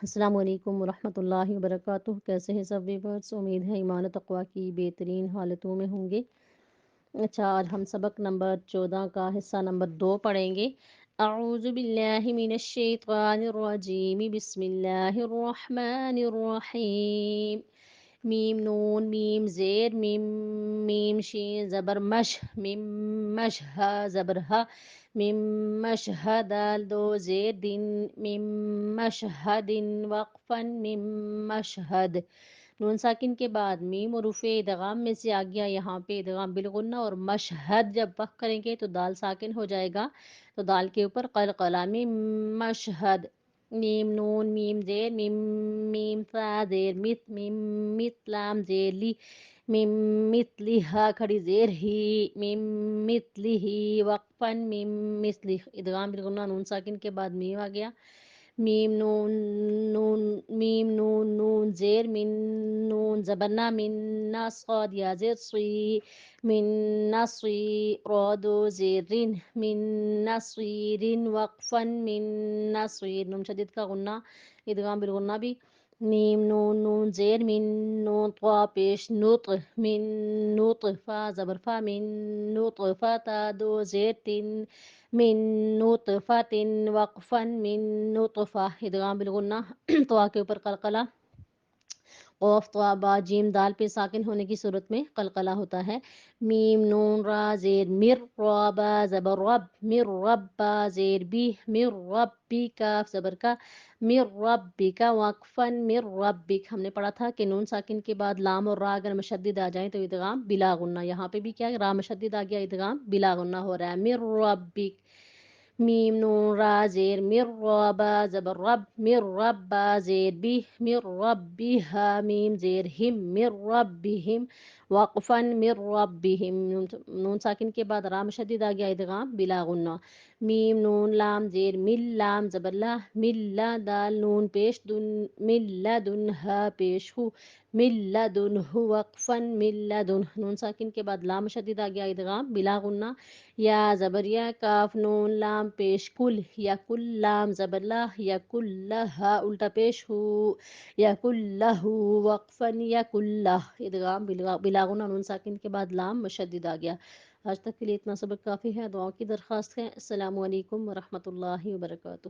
السلام علیکم ورحمۃ اللہ وبرکاتہ۔ کیسے ہیں سب ویورز؟ امید ہے ایمان و تقوی کی بہترین حالتوں میں ہوں گے۔ اچھا، آج ہم سبق نمبر 14 کا حصہ نمبر 2 پڑھیں گے۔ اعوذ باللہ من الشیطان الرجیم، بسم اللہ الرحمن الرحیم۔ میم نون میم زیر میم میم شین زبر مش میم مشہ زبر ہا میم مشہد دال دو زیر دن میم مشہد وقفن میم مشہد۔ نون ساکن کے بعد میم اور رفع ادغام میں سے آ گیا یہاں پہ ادغام بالغنہ، اور مشہد جب وقف کریں گے تو دال ساکن ہو جائے گا، تو دال کے اوپر قلقلہ میم مشہد۔ میم نون میم زیر میم میم سا زیر مت میم مت لام زیر لی میم مثلی ہا کھڑی زیر ہی میم مثلی ہی وقفن میم مثلی ادغام بالغنہ نون ساکن کے بعد میم آ گیا۔ میم نون نون میم نون نون زیر من نون زبرنا من نصاد یا زیر صی من نصی رادو زیر رن من نصیرن وقفا من نصیر نون شدید کا غنہ ادغام بالغنہ بھی۔ میم نون نون زیر من نون طوا پیش نطق من نطفہ زبر فا من نطفہ تا دو زیر تن من نطفۃ وقفا من نطفہ ادغام بالغنہ طوا کے اوپر قلقلہ، قوف طوا با جیم دال پہ ساکن ہونے کی صورت میں قلقلہ ہوتا ہے۔ میم نون را زیر مر را با زبر رب مر رب با زیر بی مر ربی کاف زبر کا مر ربی کا وقفا مر ربک۔ ہم نے پڑھا تھا کہ نون ساکن کے بعد لام اور را اگر مشدد آ جائیں تو ادغام بلا غنہ، یہاں پہ بھی کیا را مشدد آ گیا، ادغام بلا غنہ ہو رہا ہے۔ مر ربک میم نون را زیر مر را با زبر رب مر رب با زیر بی مر ربها میم زیر ہم مر ربهم وقفا مر ربهم نون ساکن کے بعد را مشدد آ گیا، ادغام بلا غنہ۔ میم نون لام زیر مل لام زبر لا مل لا دال نون پیش دن مل لدن ہا پیش ہو مل لدن ہو وقفا مل لدن نون ساکن کے بعد لام مشدد آ گیا، ادغام بلا غنہ۔ یا زبر یا کاف نون لام پیش کل یا کل لام زبر لا یا کل لہا الٹا پیش ہو یا کل لہو وقفا یا کل لہ ادغام بلا غنہ نون ساکن کے بعد لام مشدد آ گیا۔ آج تک کے لیے اتنا سبق کافی ہے، دعاؤں کی درخواست ہے۔ السلام علیکم ورحمۃ اللہ وبرکاتہ۔